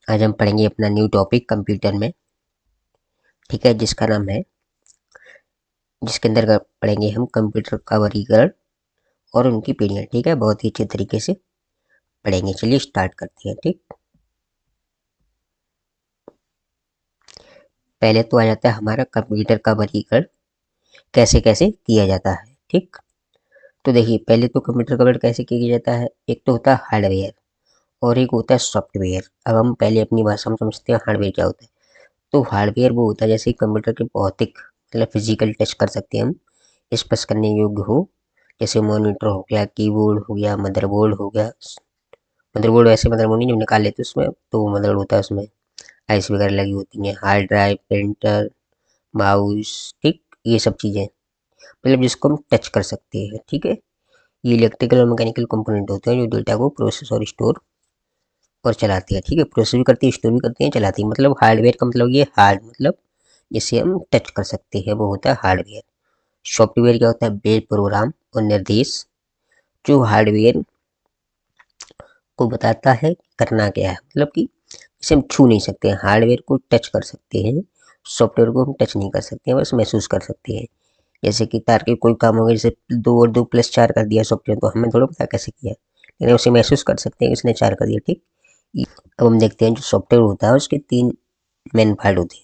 आज हम पढ़ेंगे अपना न्यू टॉपिक कंप्यूटर में, ठीक है, जिसके अंदर पढ़ेंगे हम कंप्यूटर का वर्गीकरण और उनकी पीढ़ियाँ। ठीक है, बहुत ही अच्छे तरीके से पढ़ेंगे। चलिए स्टार्ट करते हैं। ठीक, पहले तो आ जाता है हमारा कंप्यूटर का वर्गीकरण कैसे कैसे किया जाता है। ठीक, तो देखिए पहले तो कंप्यूटर का वर्गीकरण कैसे किया जाता है। एक तो होता है हार्डवेयर और एक होता है सॉफ्टवेयर। अब हम पहले अपनी भाषा में समझते हैं हार्डवेयर क्या होता है। तो हार्डवेयर वो होता है जैसे कंप्यूटर के भौतिक मतलब फिजिकल टच कर सकते हैं हम, स्पर्श करने योग्य हो, जैसे मॉनिटर हो गया, कीबोर्ड हो गया, मदरबोर्ड हो गया। मदरबोर्ड वैसे मदरबोर्ड नहीं, जब निकाल लेते उसमें तो वो मदरबोर्ड होता है, उसमें आईसी वगैरह लगी होती हैं, हार्ड ड्राइव, प्रिंटर, माउस। ठीक, ये सब चीज़ें मतलब जिसको हम टच कर सकते हैं। ठीक है, ये इलेक्ट्रिकल और मैकेनिकल कंपोनेंट होते हैं जो डेटा को प्रोसेस और स्टोर और चलाती है। ठीक है, प्रोसेस भी करती है, स्टोर भी करती है, चलाती है। मतलब हार्डवेयर का मतलब ये हार्ड मतलब जिसे हम टच कर सकते हैं वो होता है हार्डवेयर। सॉफ्टवेयर क्या होता है, बेस प्रोग्राम और निर्देश जो हार्डवेयर को बताता है करना क्या है, मतलब कि इसे हम छू नहीं सकते हैं, हार्डवेयर को टच कर सकते हैं, सॉफ्टवेयर को हम टच नहीं कर सकते हैं, बस महसूस कर सकते हैं। जैसे कि तार के कोई काम हो गया, जैसे 2 और 2 + 4 कर दिया सॉफ्टवेयर, तो हमें थोड़ा पता कैसे किया, लेकिन उसे महसूस कर सकते हैं कि इसने 4 कर दिया। ठीक, अब हम देखते हैं जो सॉफ्टवेयर होता है उसके 3 मेन पार्ट होते हैं।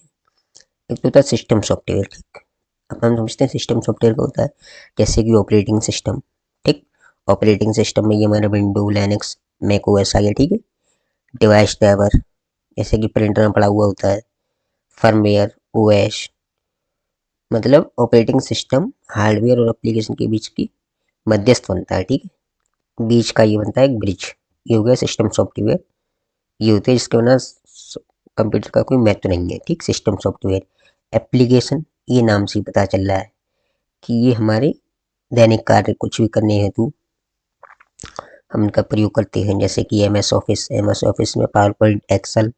एक तो होता है सिस्टम सॉफ्टवेयर। ठीक, अब हम समझते हैं सिस्टम सॉफ्टवेयर का होता है जैसे कि ऑपरेटिंग सिस्टम। ठीक, ऑपरेटिंग सिस्टम में ये हमारा विंडो, लिनक्स, मैक ओएस आ गया। ठीक है, डिवाइस ड्राइवर जैसे कि प्रिंटर में पड़ा हुआ होता है, फर्मवेयर, ओएस। मतलब ऑपरेटिंग सिस्टम हार्डवेयर और एप्लीकेशन के बीच की मध्यस्थ बनता है। ठीक है, बीच का ये बनता है एक ब्रिज, ये हो गया सिस्टम सॉफ्टवेयर। ये होते हैं जिसके बिना कंप्यूटर का कोई महत्व नहीं है। ठीक, सिस्टम सॉफ्टवेयर। एप्लीकेशन, ये नाम से ही पता चल रहा है कि ये हमारे दैनिक कार्य कुछ भी करने हेतु हम इनका प्रयोग करते हैं, जैसे कि एम एस ऑफिस में पावर पॉइंट, एक्सेल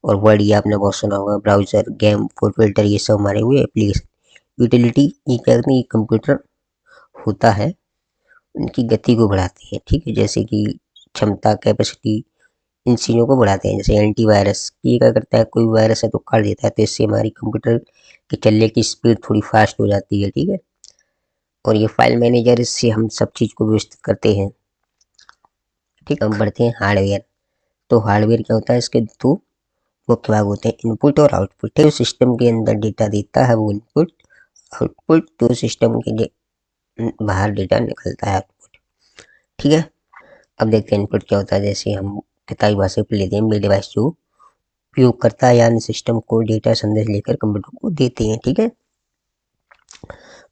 और वर्ड, ये आपने बहुत सुना होगा, ब्राउजर, गेम, फुल फिल्टर, ये सब हमारे हुए एप्लीकेशन। यूटिलिटी, ये क्या करते हैं, ये कंप्यूटर होता है उनकी गति को बढ़ाती है। ठीक है, जैसे कि क्षमता, कैपेसिटी, इन चीज़ों को बढ़ाते हैं। जैसे एंटीवायरस, ये क्या करता है, कोई वायरस है तो काट देता है, तो इससे हमारी कंप्यूटर के चलने की स्पीड थोड़ी फास्ट हो जाती है। ठीक है, और ये फाइल मैनेजर, इससे हम सब चीज़ को व्यवस्थित करते हैं। ठीक, हम बढ़ते हैं हार्डवेयर। तो हार्डवेयर क्या होता है, इसके 2 मुख्य भाग होते हैं, इनपुट और आउटपुट। जो सिस्टम के अंदर डेटा देता है वो इनपुट, आउटपुट तो सिस्टम के बाहर डेटा निकलता है आउटपुट। ठीक है, अब देखते हैं इनपुट क्या होता है। जैसे हम किताबी भाषा पर लेते हैं, मेल डिवाइस जो उपयोगकर्ता यानी सिस्टम को डेटा संदेश लेकर कंप्यूटर को देते हैं। ठीक है,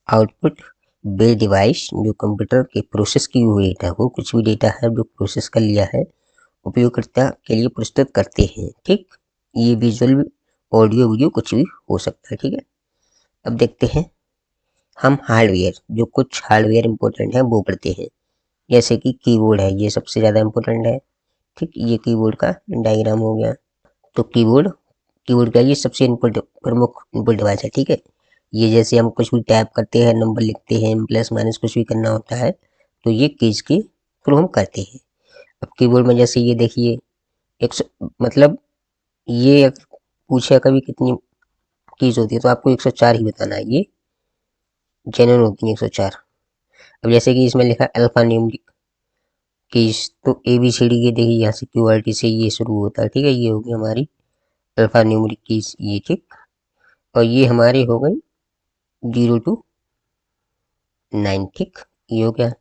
आउटपुट बेस डिवाइस जो कंप्यूटर के प्रोसेस की हुई डेटा को, कुछ भी डेटा है जो प्रोसेस कर लिया है, उपयोगकर्ता के लिए प्रस्तुत करते हैं। ठीक, ये विजुअल, ऑडियो, वीडियो कुछ भी हो सकता है। ठीक है, अब देखते हैं हम हार्डवेयर, जो कुछ हार्डवेयर इंपॉर्टेंट है वो पढ़ते हैं। जैसे कि कीबोर्ड है, ये सबसे ज़्यादा इंपॉर्टेंट है। ठीक, ये कीबोर्ड का डायग्राम हो गया। तो कीबोर्ड कीबोर्ड का ये सबसे इनपुट प्रमुख इनपुट डिवाइस है। ठीक है, ये जैसे हम कुछ भी टाइप करते हैं, नंबर लिखते हैं, प्लस माइनस कुछ भी करना होता है तो ये कीज के थ्रू हम करते हैं। अब कीबोर्ड में जैसे ये देखिए, मतलब ये अगर पूछे कभी कितनी कीज होती है तो आपको 104 ही बताना है, ये जेन्युइन होती है 104। अब जैसे कि इसमें लिखा है अल्फा न्यूमेरिक कीज, तो ए बी सी डी, ये देखिए यहाँ से QWERTY से ये शुरू होता है। ठीक है, ये होगी हमारी अल्फा न्यूमेरिक कीज, ये। ठीक, और ये हमारी हो गई 0 to 9। ठीक, ये हो गया।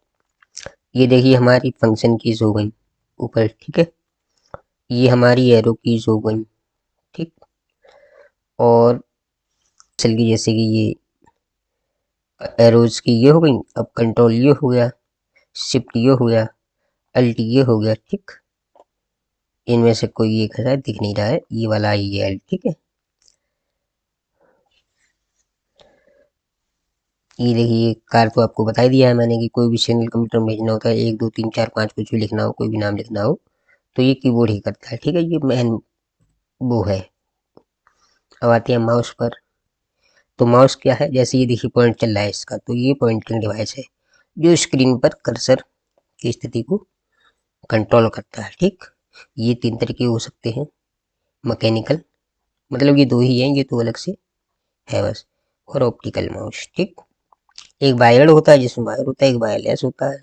ये देखिए हमारी फंक्शन कीज हो गई ऊपर। ठीक है, ये हमारी एरो कीज हो गई। ठीक, और चल की जैसे कि ये एरोज की ये हो गई। अब कंट्रोल ये हो गया, शिफ्ट ये हो गया, अल्ट ये हो गया। ठीक, इनमें से कोई एक है दिख नहीं रहा है, ये वाला ये एल। ठीक है, ये देखिए कार तो आपको बता ही दिया है मैंने कि कोई भी सिग्नल कंप्यूटर में भेजना होता है, 1 2 3 4 5 कुछ भी लिखना हो, कोई भी नाम लिखना हो तो ये कीबोर्ड ही करता है। ठीक है, ये मेन वो है। अब आते हैं माउस पर। तो माउस क्या है, जैसे ये देखिए पॉइंट चल रहा है इसका, तो ये पॉइंटिंग डिवाइस है जो स्क्रीन पर कर्सर की स्थिति को कंट्रोल करता है। ठीक, ये 3 तरीके हो सकते हैं, मैकेनिकल, मतलब ये दो ही हैं, ये तो अलग से है बस, और ऑप्टिकल माउस। ठीक, एक वायर्ड होता है जिसमें वायर होता है, एक वायरलेस होता है।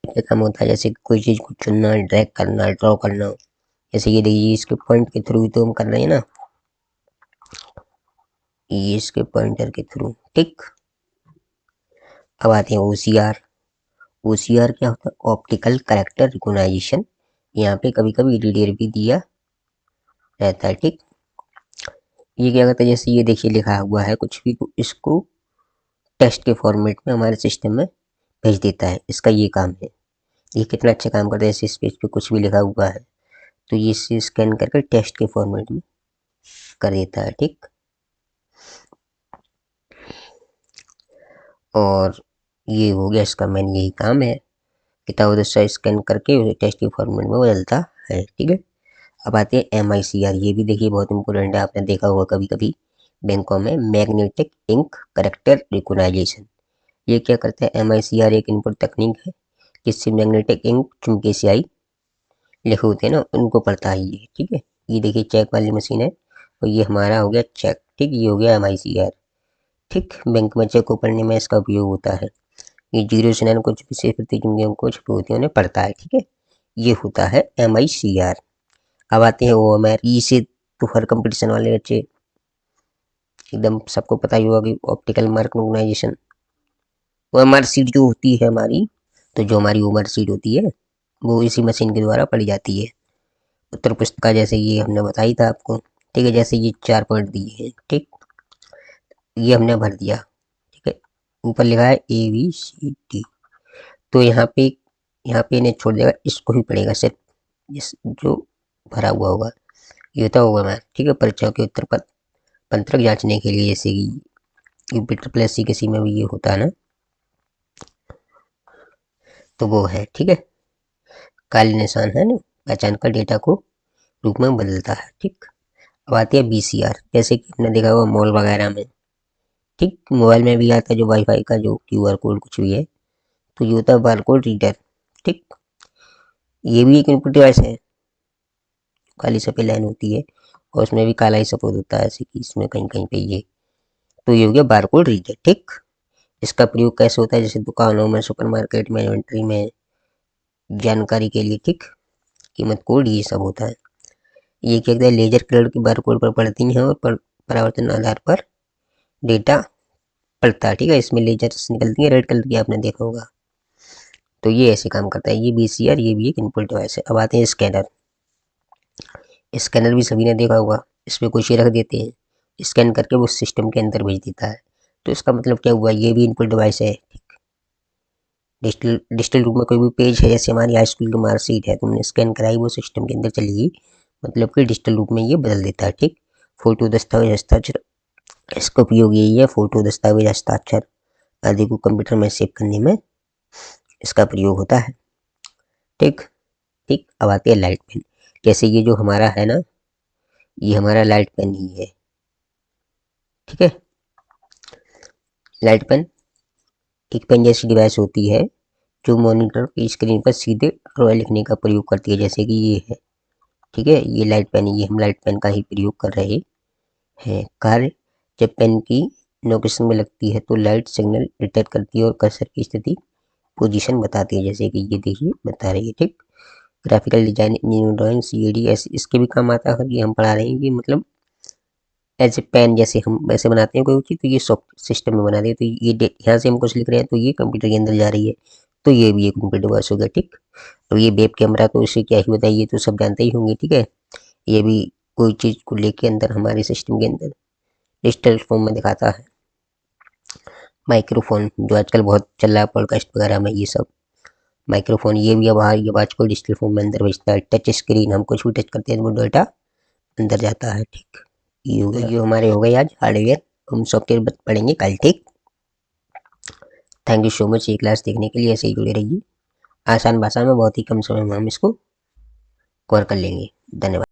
इसमें काम होता है जैसे कोई चीज को चुनना, ड्रैग करना, ड्रॉ करना, जैसे ये देखिए इसके पॉइंट के थ्रू तो हम कर रहे हैं ना, ये इसके पॉइंटर के थ्रू। ठीक, अब आते हैं ओसीआर। ओसीआर क्या होता है? Optical character recognition. यहाँ पे कभी कभी रीडर भी दिया रहता है। ठीक, ये क्या करता है, जैसे ये देखिए लिखा हुआ है कुछ भी, तो इसको टेक्स्ट के फॉर्मेट में हमारे सिस्टम में भेज देता है। इसका ये काम है। ये कितना अच्छा काम करता है, इस पेज पे कुछ भी लिखा हुआ है तो ये इसे स्कैन करके टेक्स्ट के फॉर्मेट में कर देता है। ठीक, और ये हो गया इसका मेन यही काम है, किताब दस्ता स्कैन करके उसे टेक्स्ट के फॉर्मेट में बदलता है। ठीक है, अब आते हैं MICR। ये भी देखिए बहुत इंपॉर्टेंट है, आपने देखा होगा कभी कभी बैंकों में, मैग्नेटिक इंक करेक्टर रिकॉग्निशन। ये क्या करता है? MICR एक इनपुट तकनीक है जिससे मैग्नेटिक इंक, चुंबकीय स्याही लिखे होते हैं ना, उनको पढ़ता है ये। ठीक है, ये देखिए चेक वाली मशीन है, और ये हमारा हो गया चेक। ठीक, ये हो गया MICR। ठीक, बैंक में चेक को पढ़ने में इसका उपयोग होता है। ये जीरो से नाइन कुछ विशेष प्रतिजुम्बियों को छुपे होते हैं उन्हें पढ़ता है। ठीक है, ये होता है MICR। अब आते हैं OMR। ई से तो हर कंपटीशन वाले बच्चे एकदम सबको पता ही होगा कि optical mark recognition. OMR seat जो होती है हमारी, तो जो हमारी OMR सीट होती है वो इसी मशीन के द्वारा पढ़ी जाती है। उत्तर पुस्तिका जैसे ये हमने बताई था आपको। ठीक है, जैसे ये 4 पॉइंट दिए हैं। ठीक, ये हमने भर दिया। ठीक है, ऊपर लिखा है ABCD, तो यहाँ पे इन्हें छोड़ देगा, इसको ही पढ़ेगा सिर्फ इस जो भरा हुआ होगा। ये होता होगा मैं। ठीक है, परीक्षाओं के उत्तर पत्रक जांचने के लिए, जैसे कि UPSC किसी में भी ये होता है ना, तो वो है। ठीक है, काले निशान है ना, पहचान कर डेटा को रूप में बदलता है। ठीक, अब आती है BCR, जैसे कि हमने देखा हुआ मॉल वगैरह में। ठीक, मोबाइल में भी आता है जो वाईफाई का जो QR कोड कुछ भी है, तो ये होता है बारकोड रीडर। ठीक, ये भी एक इनपुट डिवाइस है, काली सफेद लाइन होती है और उसमें भी काला ही सपोज होता है, जैसे कि इसमें कहीं कहीं पे ये, तो ये हो गया बारकोड रीडर। ठीक, इसका प्रयोग कैसे होता है, जैसे दुकानों में, सुपरमार्केट में, इन्वेंट्री में, जानकारी के लिए। ठीक, कीमत कोड ये सब होता है। ये क्या कहता है, लेजर कलर की बारकोड पर पढ़ती हैं और परावर्तन आधार पर डेटा पढ़ता है। ठीक है, इसमें लेजर निकलती है रेड कलर की, आपने देखा होगा। तो ये ऐसे काम करता है, ये BCR, ये भी एक इनपुट डिवाइस है। अब आते हैं स्कैनर। स्कैनर भी सभी ने देखा होगा, इसमें कुछ ही रख देते हैं, स्कैन करके वो सिस्टम के अंदर भेज देता है। तो इसका मतलब क्या हुआ, ये भी इनपुट डिवाइस है। डिजिटल रूप में कोई भी पेज है, जैसे हमारी हाई स्कूल की मार्कशीट है, तुमने स्कैन कराई, वो सिस्टम के अंदर चली गई, मतलब कि डिजिटल रूप में ये बदल देता है। ठीक, फोटो, दस्तावेज, हस्ताक्षर, इसका उपयोग यही है, फोटो, दस्तावेज, हस्ताक्षर आदि को कंप्यूटर में सेव करने में इसका प्रयोग होता है। ठीक, ठीक, अब आती है लाइट पेन। जैसे ये जो हमारा है ना, ये हमारा लाइट पेन ही है। ठीक है, लाइट पेन एक पेन जैसी डिवाइस होती है जो मॉनिटर की स्क्रीन पर सीधे रॉय लिखने का प्रयोग करती है, जैसे कि ये है। ठीक है, ये लाइट पेन, ये हम लाइट पेन का ही प्रयोग कर रहे हैं। कार्य, जब पेन की नोकेशन में लगती है तो लाइट सिग्नल डिटेक्ट करती है और कर्सर की स्थिति, पोजीशन बताती है, जैसे कि ये देखिए बता रही है। ठीक, graphical design, engineering, drawing, CAD ऐसे इसके भी काम आता है। ये हम पढ़ा रहे हैं कि मतलब एज ए पेन जैसे हम वैसे बनाते हैं कोई चीज़, तो ये सॉफ्ट सिस्टम में बना दिए, तो ये यहाँ से हम कुछ लिख रहे हैं तो ये कंप्यूटर के अंदर जा रही है, तो ये भी एक कंप्यूटर डिवाइस हो गया। ठीक, और ये वेब कैमरा, तो इसे क्या ही बताइए, तो सब जानते ही होंगे। ठीक है, ये भी कोई चीज़ को लेके अंदर हमारे सिस्टम के अंदर डिजिटल फॉर्म में दिखाता है। माइक्रोफोन जो आजकल बहुत चल रहा है पॉडकास्ट वगैरह में, ये सब माइक्रोफोन, ये भी अब आवाज को डिजिटल फॉर्म में अंदर भेजता है। टच स्क्रीन, हम कुछ भी टच करते हैं तो वो डेटा अंदर जाता है। ठीक, ये हो गया, ये हमारे हो गए आज हार्डवेयर। हम सॉफ्टवेयर पढ़ेंगे कल। ठीक, थैंक यू सो मच ये क्लास देखने के लिए, ऐसे ही जुड़े रहिए। आसान भाषा में बहुत ही कम समय में हम इसको कवर कर लेंगे। धन्यवाद।